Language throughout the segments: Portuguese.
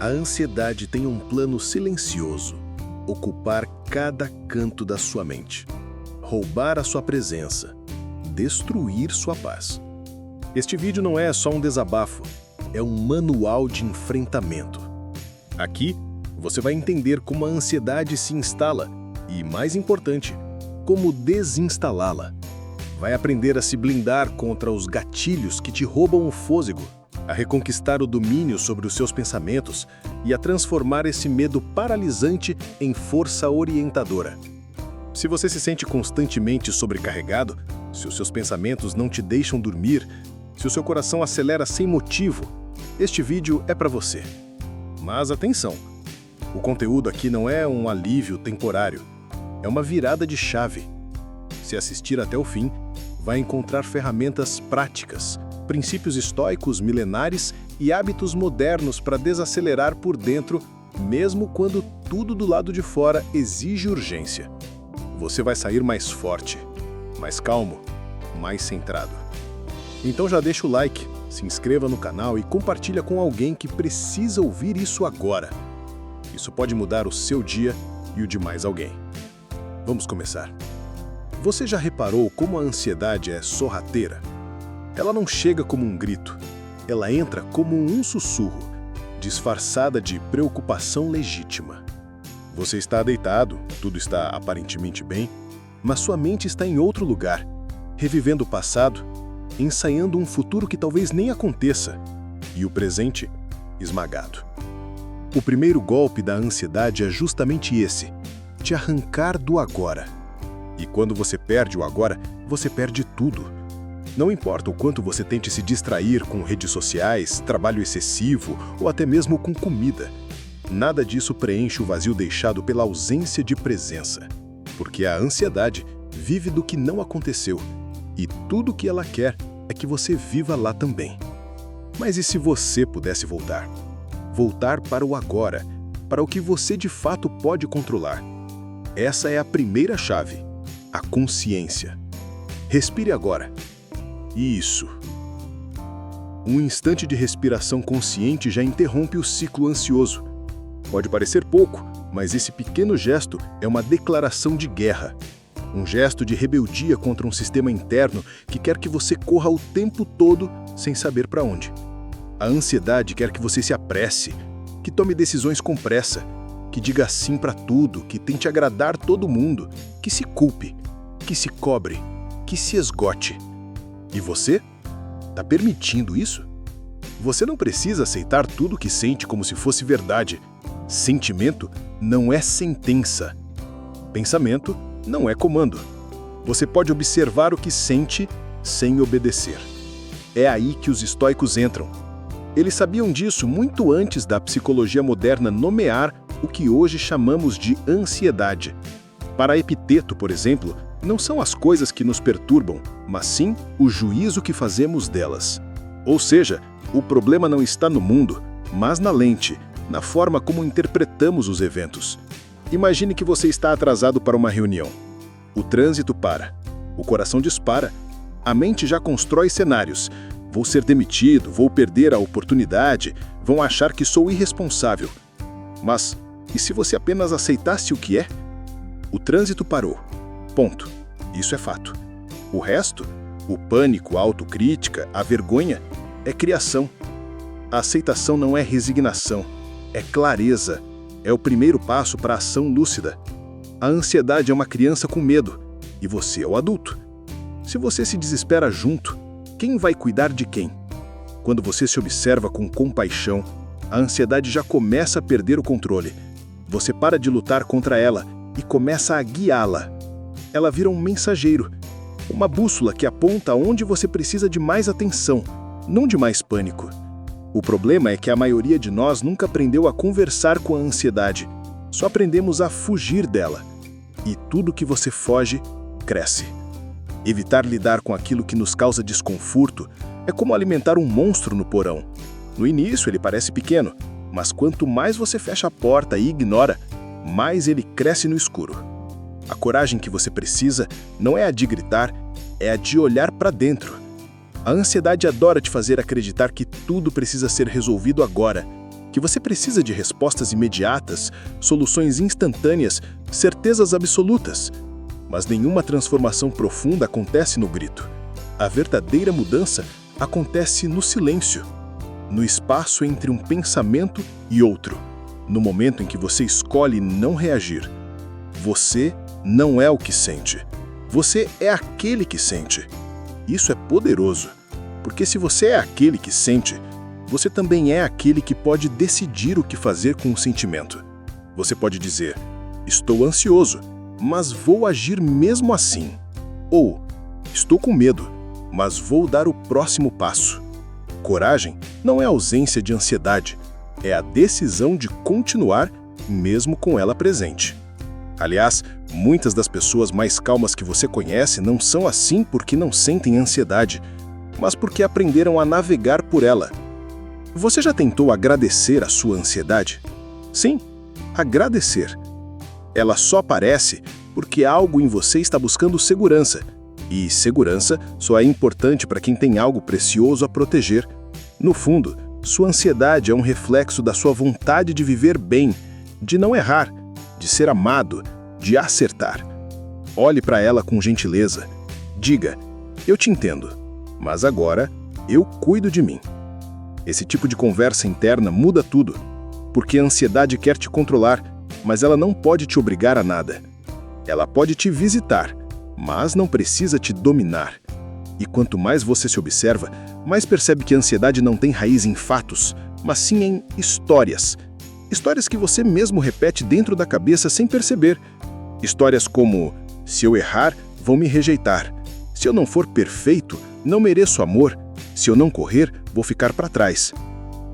A ansiedade tem um plano silencioso: ocupar cada canto da sua mente, roubar a sua presença, destruir sua paz. Este vídeo não é só um desabafo, é um manual de enfrentamento. Aqui, você vai entender como a ansiedade se instala e, mais importante, como desinstalá-la. Vai aprender a se blindar contra os gatilhos que te roubam o fôlego, a reconquistar o domínio sobre os seus pensamentos e a transformar esse medo paralisante em força orientadora. Se você se sente constantemente sobrecarregado, se os seus pensamentos não te deixam dormir, se o seu coração acelera sem motivo, este vídeo é para você. Mas atenção! O conteúdo aqui não é um alívio temporário, é uma virada de chave. Se assistir até o fim, vai encontrar ferramentas práticas, princípios estoicos milenares e hábitos modernos para desacelerar por dentro, mesmo quando tudo do lado de fora exige urgência. Você vai sair mais forte, mais calmo, mais centrado. Então já deixa o like, se inscreva no canal e compartilha com alguém que precisa ouvir isso agora. Isso pode mudar o seu dia e o de mais alguém. Vamos começar. Você já reparou como a ansiedade é sorrateira? Ela não chega como um grito, ela entra como um sussurro, disfarçada de preocupação legítima. Você está deitado, tudo está aparentemente bem, mas sua mente está em outro lugar, revivendo o passado, ensaiando um futuro que talvez nem aconteça, e o presente esmagado. O primeiro golpe da ansiedade é justamente esse: te arrancar do agora. E quando você perde o agora, você perde tudo. Não importa o quanto você tente se distrair com redes sociais, trabalho excessivo ou até mesmo com comida. Nada disso preenche o vazio deixado pela ausência de presença. Porque a ansiedade vive do que não aconteceu. E tudo o que ela quer é que você viva lá também. Mas e se você pudesse voltar? Voltar para o agora, para o que você de fato pode controlar. Essa é a primeira chave, a consciência. Respire agora. Isso. Um instante de respiração consciente já interrompe o ciclo ansioso. Pode parecer pouco, mas esse pequeno gesto é uma declaração de guerra. Um gesto de rebeldia contra um sistema interno que quer que você corra o tempo todo sem saber para onde. A ansiedade quer que você se apresse, que tome decisões com pressa, que diga sim para tudo, que tente agradar todo mundo, que se culpe, que se cobre, que se esgote. E você? Está permitindo isso? Você não precisa aceitar tudo que sente como se fosse verdade. Sentimento não é sentença. Pensamento não é comando. Você pode observar o que sente sem obedecer. É aí que os estoicos entram. Eles sabiam disso muito antes da psicologia moderna nomear o que hoje chamamos de ansiedade. Para Epiteto, por exemplo, não são as coisas que nos perturbam, mas sim o juízo que fazemos delas. Ou seja, o problema não está no mundo, mas na lente, na forma como interpretamos os eventos. Imagine que você está atrasado para uma reunião. O trânsito para, o coração dispara, a mente já constrói cenários. Vou ser demitido, vou perder a oportunidade, vão achar que sou irresponsável. Mas, e se você apenas aceitasse o que é? O trânsito parou. Ponto. Isso é fato. O resto, o pânico, a autocrítica, a vergonha, é criação. A aceitação não é resignação, é clareza. É o primeiro passo para a ação lúcida. A ansiedade é uma criança com medo, e você é o adulto. Se você se desespera junto, quem vai cuidar de quem? Quando você se observa com compaixão, a ansiedade já começa a perder o controle. Você para de lutar contra ela e começa a guiá-la. Ela vira um mensageiro, uma bússola que aponta onde você precisa de mais atenção, não de mais pânico. O problema é que a maioria de nós nunca aprendeu a conversar com a ansiedade, só aprendemos a fugir dela. E tudo que você foge, cresce. Evitar lidar com aquilo que nos causa desconforto é como alimentar um monstro no porão. No início ele parece pequeno, mas quanto mais você fecha a porta e ignora, mais ele cresce no escuro. A coragem que você precisa não é a de gritar, é a de olhar para dentro. A ansiedade adora te fazer acreditar que tudo precisa ser resolvido agora. que você precisa de respostas imediatas, soluções instantâneas, certezas absolutas. Mas nenhuma transformação profunda acontece no grito. A verdadeira mudança acontece no silêncio, no espaço entre um pensamento e outro, no momento em que você escolhe não reagir. Você não é o que sente. Você é aquele que sente. Isso é poderoso, porque se você é aquele que sente, você também é aquele que pode decidir o que fazer com o sentimento. Você pode dizer, estou ansioso, mas vou agir mesmo assim. Ou, estou com medo, mas vou dar o próximo passo. Coragem não é ausência de ansiedade, é a decisão de continuar mesmo com ela presente. Aliás, muitas das pessoas mais calmas que você conhece não são assim porque não sentem ansiedade, mas porque aprenderam a navegar por ela. Você já tentou agradecer a sua ansiedade? Sim, agradecer. Ela só aparece porque algo em você está buscando segurança, e segurança só é importante para quem tem algo precioso a proteger. No fundo, sua ansiedade é um reflexo da sua vontade de viver bem, de não errar, de ser amado, de acertar. Olhe para ela com gentileza. Diga, eu te entendo, mas agora eu cuido de mim. Esse tipo de conversa interna muda tudo, porque a ansiedade quer te controlar, mas ela não pode te obrigar a nada. Ela pode te visitar, mas não precisa te dominar. E quanto mais você se observa, mais percebe que a ansiedade não tem raiz em fatos, mas sim em histórias. Histórias que você mesmo repete dentro da cabeça sem perceber. Histórias como, se eu errar, vão me rejeitar. Se eu não for perfeito, não mereço amor. Se eu não correr, vou ficar para trás.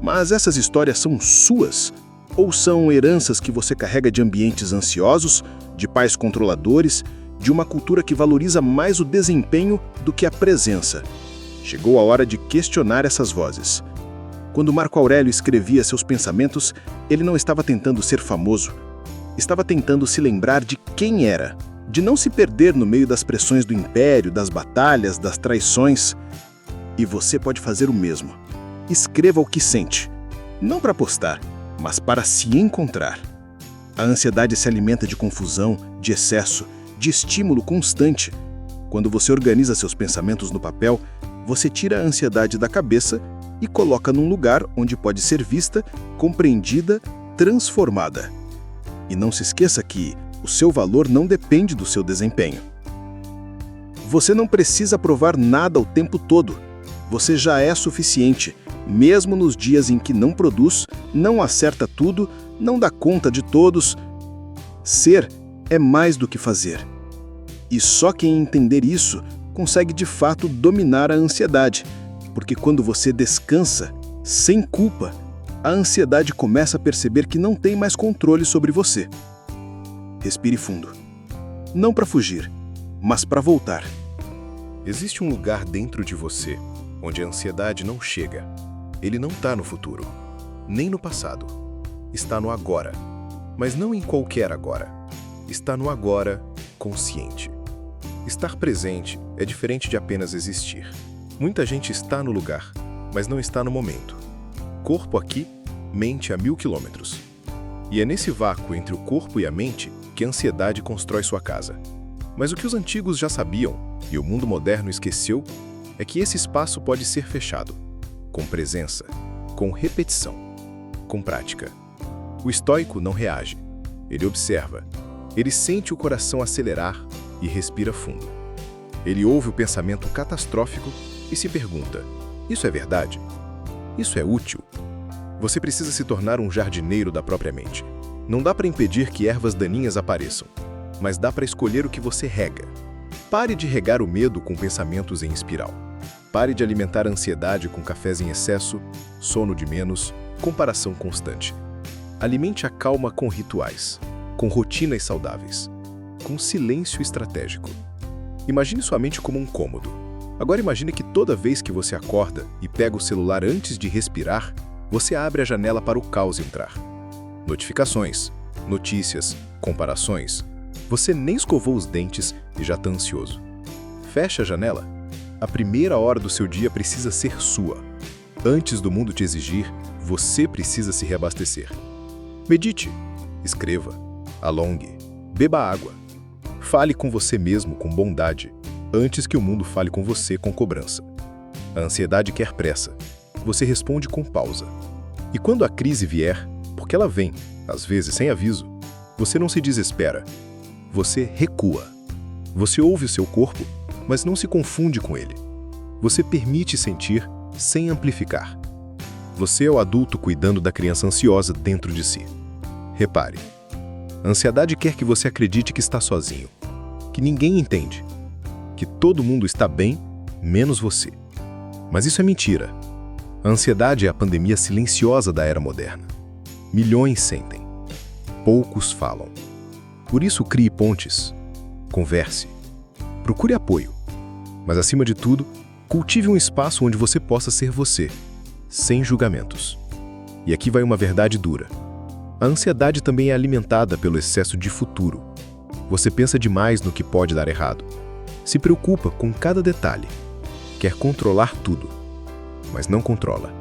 Mas essas histórias são suas? Ou são heranças que você carrega de ambientes ansiosos, de pais controladores, de uma cultura que valoriza mais o desempenho do que a presença? Chegou a hora de questionar essas vozes. Quando Marco Aurélio escrevia seus pensamentos, ele não estava tentando ser famoso. Estava tentando se lembrar de quem era, de não se perder no meio das pressões do império, das batalhas, das traições. E você pode fazer o mesmo. Escreva o que sente, não para postar, mas para se encontrar. A ansiedade se alimenta de confusão, de excesso, de estímulo constante. Quando você organiza seus pensamentos no papel, você tira a ansiedade da cabeça e coloca num lugar onde pode ser vista, compreendida, transformada. E não se esqueça que o seu valor não depende do seu desempenho. Você não precisa provar nada o tempo todo. Você já é suficiente, mesmo nos dias em que não produz, não acerta tudo, não dá conta de todos. Ser é mais do que fazer. E só quem entender isso consegue de fato dominar a ansiedade, porque quando você descansa, sem culpa, a ansiedade começa a perceber que não tem mais controle sobre você. Respire fundo. Não para fugir, mas para voltar. Existe um lugar dentro de você onde a ansiedade não chega. Ele não está no futuro, nem no passado. Está no agora, mas não em qualquer agora. Está no agora consciente. Estar presente é diferente de apenas existir. Muita gente está no lugar, mas não está no momento. Corpo aqui, mente a 1000 quilômetros. E é nesse vácuo entre o corpo e a mente que a ansiedade constrói sua casa. Mas o que os antigos já sabiam, e o mundo moderno esqueceu, é que esse espaço pode ser fechado, com presença, com repetição, com prática. O estoico não reage, ele observa, ele sente o coração acelerar e respira fundo. Ele ouve o pensamento catastrófico e se pergunta, isso é verdade? Isso é útil? Você precisa se tornar um jardineiro da própria mente. Não dá para impedir que ervas daninhas apareçam, mas dá para escolher o que você rega. Pare de regar o medo com pensamentos em espiral. Pare de alimentar a ansiedade com cafés em excesso, sono de menos, comparação constante. Alimente a calma com rituais, com rotinas saudáveis, com silêncio estratégico. Imagine sua mente como um cômodo. Agora imagine que toda vez que você acorda e pega o celular antes de respirar, você abre a janela para o caos entrar. Notificações, notícias, comparações. Você nem escovou os dentes e já está ansioso. Fecha a janela. A primeira hora do seu dia precisa ser sua. Antes do mundo te exigir, Você precisa se reabastecer. Medite, escreva, alongue, beba água. Fale com você mesmo com bondade, antes que o mundo fale com você com cobrança. A ansiedade quer pressa. Você responde com pausa. E quando a crise vier, porque ela vem, às vezes sem aviso, você não se desespera. Você recua. Você ouve o seu corpo, mas não se confunde com ele. Você permite sentir sem amplificar. Você é o adulto cuidando da criança ansiosa dentro de si. Repare, a ansiedade quer que você acredite que está sozinho, que ninguém entende, que todo mundo está bem, menos você. Mas isso é mentira. A ansiedade é a pandemia silenciosa da era moderna. Milhões sentem. Poucos falam. Por isso, crie pontes. Converse. Procure apoio. Mas, acima de tudo, cultive um espaço onde você possa ser você, sem julgamentos. E aqui vai uma verdade dura. A ansiedade também é alimentada pelo excesso de futuro. Você pensa demais no que pode dar errado. Se preocupa com cada detalhe. Quer controlar tudo, mas não controla.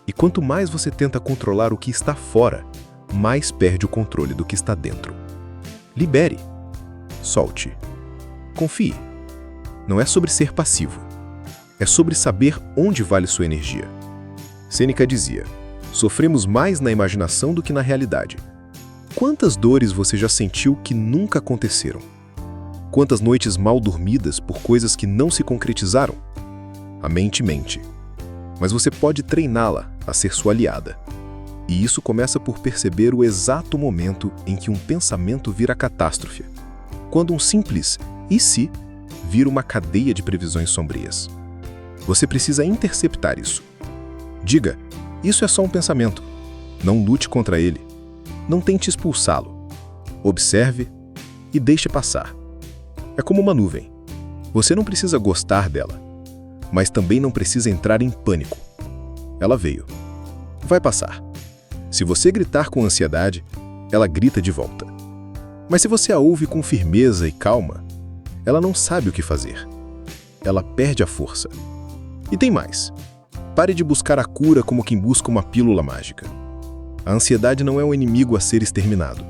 E quanto mais você tenta controlar o que está fora, mais perde o controle do que está dentro. Libere. Solte. Confie. Não é sobre ser passivo. É sobre saber onde vale sua energia. Sêneca dizia: sofremos mais na imaginação do que na realidade. Quantas dores você já sentiu que nunca aconteceram? Quantas noites mal dormidas por coisas que não se concretizaram? A mente mente. Mas você pode treiná-la a ser sua aliada. E isso começa por perceber o exato momento em que um pensamento vira catástrofe. Quando um simples "e se" vira uma cadeia de previsões sombrias. Você precisa interceptar isso. Diga, isso é só um pensamento. Não lute contra ele. Não tente expulsá-lo. Observe e deixe passar. É como uma nuvem. Você não precisa gostar dela, mas também não precisa entrar em pânico. Ela veio. Vai passar. Se você gritar com ansiedade, ela grita de volta. Mas se você a ouve com firmeza e calma, ela não sabe o que fazer. Ela perde a força. E tem mais. Pare de buscar a cura como quem busca uma pílula mágica. A ansiedade não é um inimigo a ser exterminado.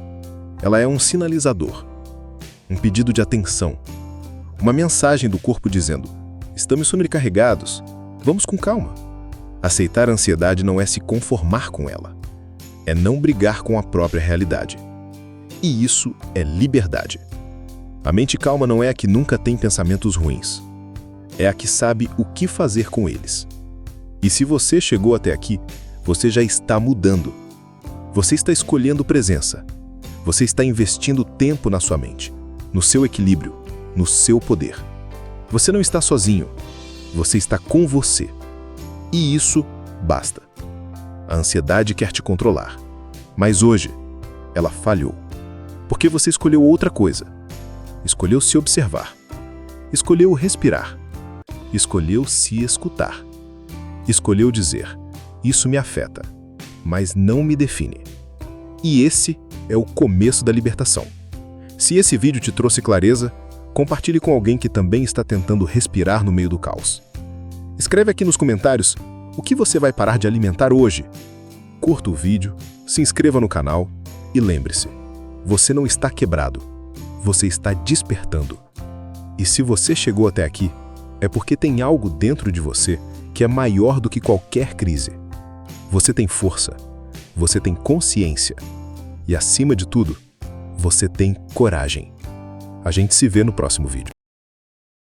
Ela é um sinalizador. Um pedido de atenção. Uma mensagem do corpo dizendo: estamos sobrecarregados, vamos com calma. Aceitar a ansiedade não é se conformar com ela. É não brigar com a própria realidade. E isso é liberdade. A mente calma não é a que nunca tem pensamentos ruins. É a que sabe o que fazer com eles. E se você chegou até aqui, você já está mudando. Você está escolhendo presença. Você está investindo tempo na sua mente, no seu equilíbrio, no seu poder. Você não está sozinho. Você está com você. E isso basta. A ansiedade quer te controlar. Mas hoje, ela falhou. Porque você escolheu outra coisa. Escolheu se observar. Escolheu respirar. Escolheu se escutar. Escolheu dizer: isso me afeta, mas não me define. E esse é o começo da libertação. Se esse vídeo te trouxe clareza, compartilhe com alguém que também está tentando respirar no meio do caos. Escreve aqui nos comentários o que você vai parar de alimentar hoje. Curta o vídeo, se inscreva no canal e lembre-se, você não está quebrado, você está despertando. E se você chegou até aqui, é porque tem algo dentro de você que é maior do que qualquer crise. Você tem força, você tem consciência e, acima de tudo, você tem coragem. A gente se vê no próximo vídeo.